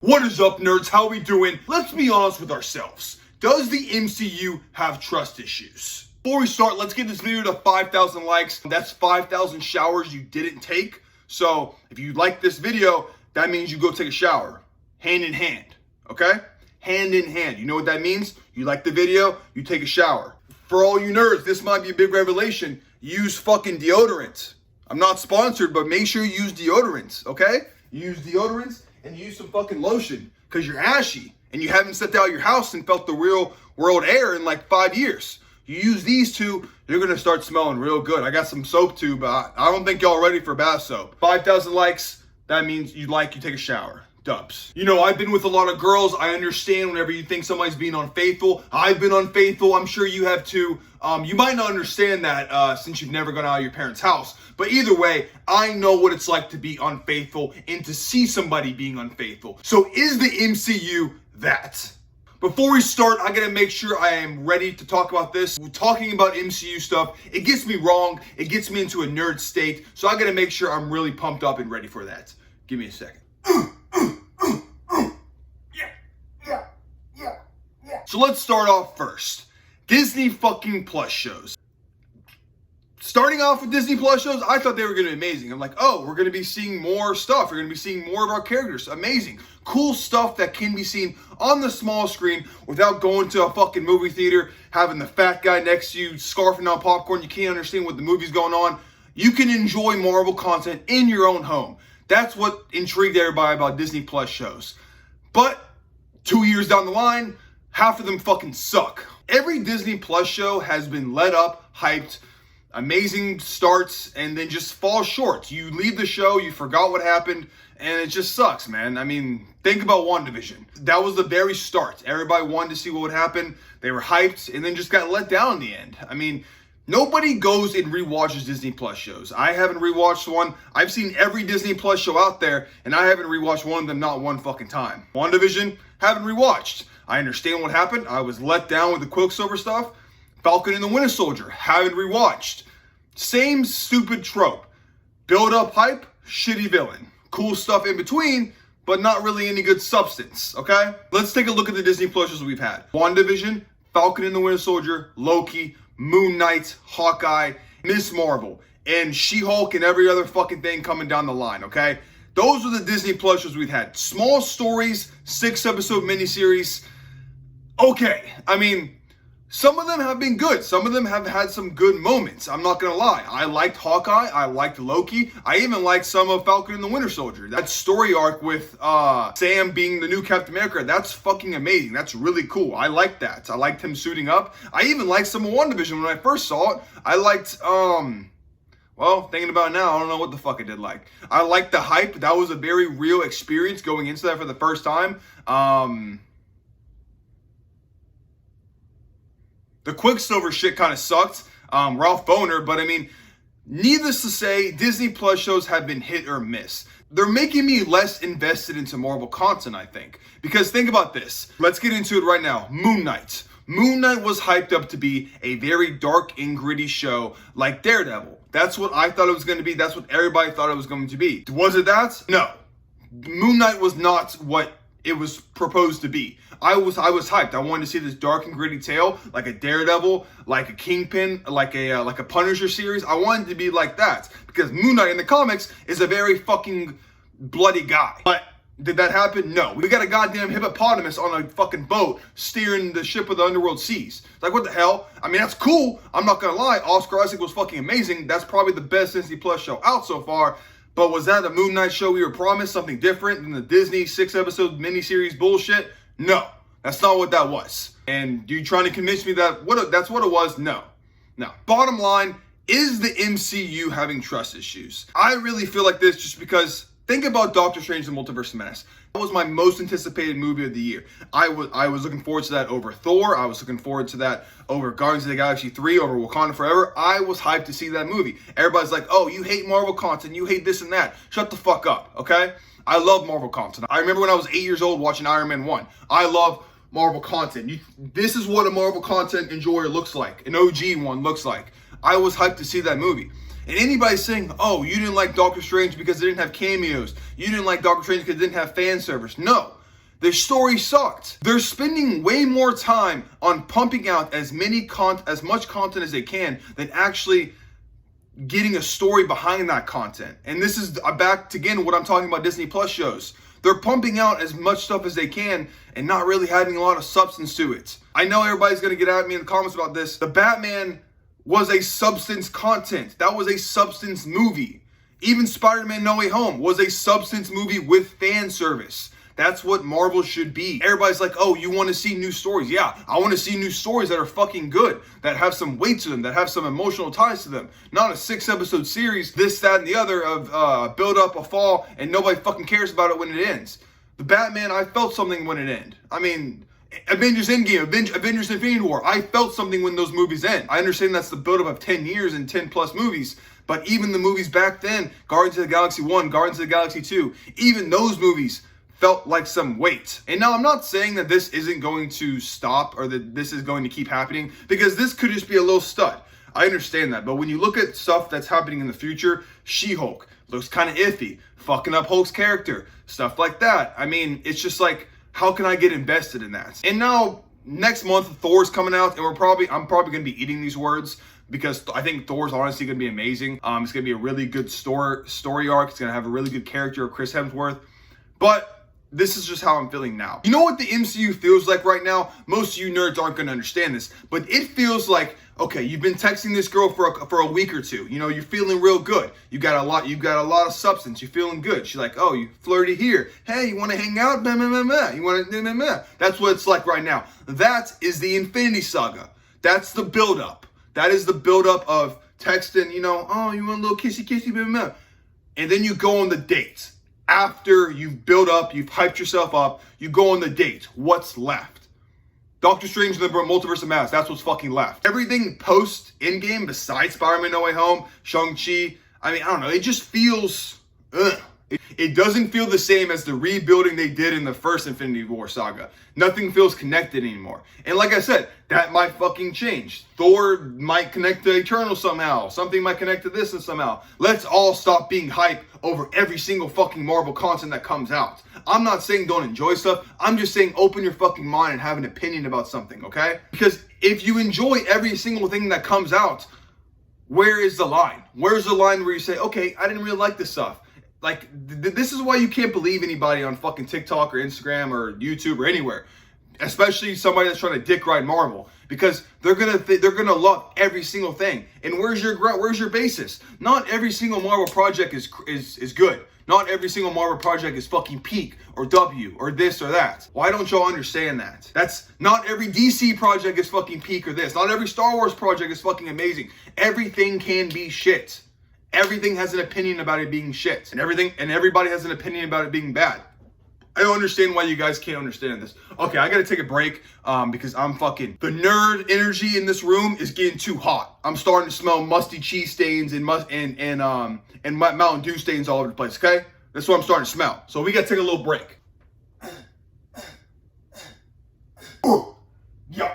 What is up, nerds? How we doing? Let's be honest with ourselves. Does the MCU have trust issues? Before we start, let's get this video to 5,000 likes. That's 5,000 showers you didn't take. So if you like this video, that means you go take a shower. Hand in hand, okay? Hand in hand. You know what that means? You like the video, you take a shower. For all you nerds, this might be a big revelation. Use fucking deodorant. I'm not sponsored, but make sure you use deodorants, okay? Use deodorants and use some fucking lotion because you're ashy and you haven't stepped out of your house and felt the real world air in like 5 years. You use these two, you're going to start smelling real good. I got some soap too, but I don't think y'all ready for bath soap. 5,000 likes, that means you take a shower. Dubs. You know, I've been with a lot of girls. I understand whenever you think somebody's being unfaithful. I've been unfaithful. I'm sure you have too. You might not understand that since you've never gone out of your parents' house. But either way, I know what it's like to be unfaithful and to see somebody being unfaithful. So is the MCU that? Before we start, I gotta make sure I am ready to talk about this. We're talking about MCU stuff. It gets me wrong. It gets me into a nerd state. So I gotta make sure I'm really pumped up and ready for that. Give me a second. So let's start off first. Disney fucking Plus shows. Starting off with Disney Plus shows, I thought they were going to be amazing. I'm like, oh, we're going to be seeing more stuff. We're going to be seeing more of our characters. Amazing. Cool stuff that can be seen on the small screen without going to a fucking movie theater, having the fat guy next to you, scarfing on popcorn. You can't understand what the movie's going on. You can enjoy Marvel content in your own home. That's what intrigued everybody about Disney Plus shows. But 2 years down the line, half of them fucking suck. Every Disney Plus show has been led up, hyped, amazing starts, and then just falls short. You leave the show, you forgot what happened, and it just sucks, man. I mean, think about WandaVision. That was the very start. Everybody wanted to see what would happen. They were hyped, and then just got let down in the end. I mean, nobody goes and rewatches Disney Plus shows. I haven't rewatched one. I've seen every Disney Plus show out there, and I haven't rewatched one of them not one fucking time. WandaVision, haven't rewatched. I understand what happened. I was let down with the Quicksilver stuff. Falcon and the Winter Soldier, haven't rewatched. Same stupid trope. Build up hype, shitty villain. Cool stuff in between, but not really any good substance, okay? Let's take a look at the Disney Plus shows we've had. WandaVision, Falcon and the Winter Soldier, Loki, Moon Knight, Hawkeye, Miss Marvel, and She-Hulk and every other fucking thing coming down the line, okay? Those are the Disney Plus shows we've had. Small stories, 6-episode miniseries. Okay, I mean, some of them have been good. Some of them have had some good moments. I'm not gonna lie. I liked Hawkeye. I liked Loki. I even liked some of Falcon and the Winter Soldier. That story arc with Sam being the new Captain America, that's fucking amazing. That's really cool. I liked that. I liked him suiting up. I even liked some of WandaVision when I first saw it. I liked, well, thinking about it now, I don't know what the fuck I did like. I liked the hype. That was a very real experience going into that for the first time. The Quicksilver shit kind of sucked. Ralph Boner, but I mean, needless to say, Disney Plus shows have been hit or miss. They're making me less invested into Marvel content, I think. Because think about this. Let's get into it right now. Moon Knight. Moon Knight was hyped up to be a very dark and gritty show like Daredevil. That's what I thought it was going to be. That's what everybody thought it was going to be. Was it that? No. Moon Knight was not what it was proposed to be. I was hyped. I wanted to see this dark and gritty tale, like a Daredevil, like a Kingpin, like a Punisher series. I wanted to be like that because Moon Knight in the comics is a very fucking bloody guy. But did that happen? No. We got a goddamn hippopotamus on a fucking boat steering the ship of the underworld seas. Like, what the hell? I mean, that's cool. I'm not gonna lie. Oscar Isaac was fucking amazing. That's probably the best Disney Plus show out so far. But was that the Moon Knight show we were promised? Something different than the Disney 6-episode miniseries bullshit? No, that's not what that was. And you trying to convince me that that's what it was? No. Bottom line, is the MCU having trust issues? I really feel like this just because think about Doctor Strange and the Multiverse of Madness. That was my most anticipated movie of the year. I was looking forward to that over Thor. I was looking forward to that over Guardians of the Galaxy 3, over Wakanda Forever. I was hyped to see that movie. Everybody's like, oh, you hate Marvel content, you hate this and that. Shut the fuck up, okay? I love Marvel content. I remember when I was 8 years old watching Iron Man 1. I love Marvel content. This is what a Marvel content enjoyer looks like. An OG one looks like. I was hyped to see that movie. And anybody saying, oh, you didn't like Doctor Strange because it didn't have cameos. You didn't like Doctor Strange because it didn't have fan service. No. Their story sucked. They're spending way more time on pumping out as much content as they can than actually getting a story behind that content. And this is back to, again, what I'm talking about Disney Plus shows. They're pumping out as much stuff as they can and not really having a lot of substance to it. I know everybody's going to get at me in the comments about this. The Batman was a substance content. That was a substance movie. Even Spider-Man No Way Home was a substance movie with fan service. That's what Marvel should be. Everybody's like, oh, you want to see new stories? Yeah, I want to see new stories that are fucking good, that have some weight to them, that have some emotional ties to them. Not a 6-episode series, this, that, and the other of build up, a fall, and nobody fucking cares about it when it ends. The Batman, I felt something when it ended. I mean, Avengers Endgame, Avengers Infinity War, I felt something when those movies end. I understand that's the build up of 10 years and 10 plus movies, but even the movies back then, Guardians of the Galaxy 1, Guardians of the Galaxy 2, even those movies felt like some weight. And now I'm not saying that this isn't going to stop or that this is going to keep happening, because this could just be a little stud. I understand that. But when you look at stuff that's happening in the future, She-Hulk looks kind of iffy, fucking up Hulk's character, stuff like that. I mean, it's just like, how can I get invested in that? And now next month Thor's coming out, and I'm probably going to be eating these words, because I think Thor's honestly going to be amazing. It's going to be a really good story arc. It's going to have a really good character of Chris Hemsworth. But this is just how I'm feeling now. You know what the MCU feels like right now? Most of you nerds aren't going to understand this, but it feels like, okay, you've been texting this girl for a week or two. You know, you're feeling real good. You got a lot of substance. You're feeling good. She's like, oh, you flirty here. Hey, you want to hang out? Blah, blah, blah, blah. You want to? Blah, blah, blah. That's what it's like right now. That is the Infinity Saga. That's the buildup. That is the buildup of texting. You know, oh, you want a little kissy, blah, blah, blah. And then you go on the date. After you've built up, you've hyped yourself up, you go on the date. What's left? Doctor Strange and the Multiverse of Madness, that's what's fucking left. Everything post-Endgame, besides Spider-Man No Way Home, Shang-Chi, I mean, I don't know, it just feels, ugh. It doesn't feel the same as the rebuilding they did in the first Infinity War saga. Nothing feels connected anymore. And like I said, that might fucking change. Thor might connect to Eternal somehow. Something might connect to this and somehow. Let's all stop being hyped over every single fucking Marvel content that comes out. I'm not saying don't enjoy stuff. I'm just saying open your fucking mind and have an opinion about something, okay? Because if you enjoy every single thing that comes out, where is the line? Where's the line where you say, okay, I didn't really like this stuff? Like, this is why you can't believe anybody on fucking TikTok or Instagram or YouTube or anywhere, especially somebody that's trying to dick ride Marvel, because they're gonna love every single thing. And where's your basis? Not every single Marvel project is good. Not every single Marvel project is fucking peak or W or this or that. Why don't y'all understand that? That's not every DC project is fucking peak or this. Not every Star Wars project is fucking amazing. Everything can be shit. Everything has an opinion about it being shit, and everybody has an opinion about it being bad. I don't understand why you guys can't understand this. Okay, I gotta take a break because the nerd energy in this room is getting too hot. I'm starting to smell musty cheese stains and Mountain Dew stains all over the place. Okay, that's what I'm starting to smell. So we gotta take a little break. Yeah.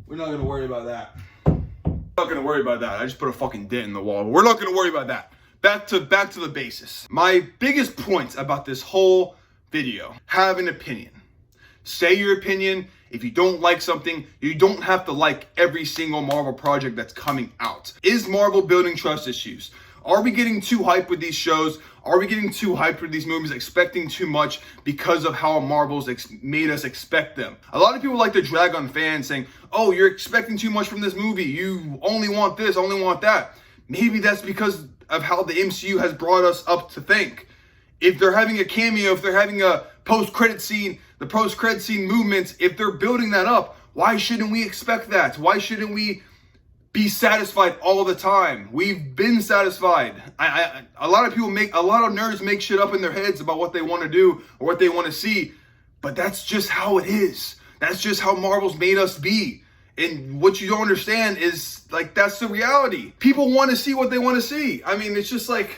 We're not gonna worry about that. Not gonna worry about that. I just put a fucking dent in the wall. But we're not gonna worry about that. Back to the basis. My biggest point about this whole video: have an opinion. Say your opinion. If you don't like something, you don't have to like every single Marvel project that's coming out. Is Marvel building trust issues? Are we getting too hyped with these shows? Are we getting too hyped with these movies, expecting too much because of how Marvel's made us expect them? A lot of people like to drag on fans saying, oh, you're expecting too much from this movie. You only want this, only want that. Maybe that's because of how the MCU has brought us up to think. If they're having a cameo, if they're having a post-credit scene, the post-credit scene movements, if they're building that up, why shouldn't we expect that? Why shouldn't we be satisfied all the time? We've been satisfied. A lot of nerds make shit up in their heads about what they want to do or what they want to see, but that's just how it is. That's just how Marvel's made us be. And what you don't understand is, like, that's the reality. People want to see what they want to see. I mean, it's just like,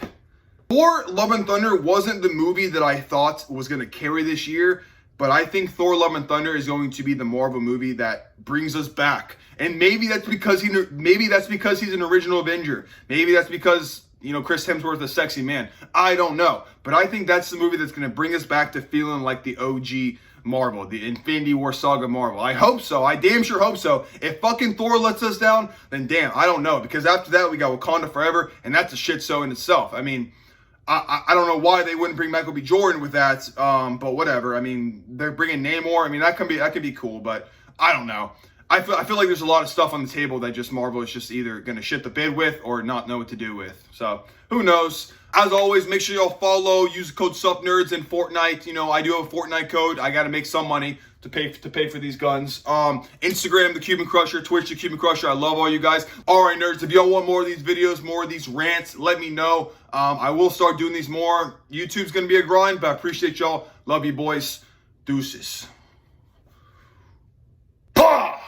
Thor: Love and Thunder wasn't the movie that I thought was going to carry this year, But I think Thor: Love and Thunder is going to be the Marvel movie that brings us back. And maybe that's because he's an original Avenger. Maybe that's because, you know, Chris Hemsworth is a sexy man. I don't know. But I think that's the movie that's going to bring us back to feeling like the OG Marvel, the Infinity War Saga Marvel. I hope so. I damn sure hope so. If fucking Thor lets us down, then damn, I don't know. Because after that, we got Wakanda Forever, and that's a shit show in itself. I mean, I don't know why they wouldn't bring Michael B. Jordan with that, but whatever. I mean, they're bringing Namor. I mean, that could be cool, but I don't know. I feel like there's a lot of stuff on the table that just Marvel is just either going to shit the bed with or not know what to do with. So, who knows? As always, make sure y'all follow, use the code SUPNERDS in Fortnite. You know, I do have a Fortnite code. I got to make some money to pay for these guns. Instagram, The Cuban Crusher. Twitch, The Cuban Crusher. I love all you guys. All right, nerds, if y'all want more of these videos, more of these rants, let me know. I will start doing these more. YouTube's going to be a grind, but I appreciate y'all. Love you, boys. Deuces.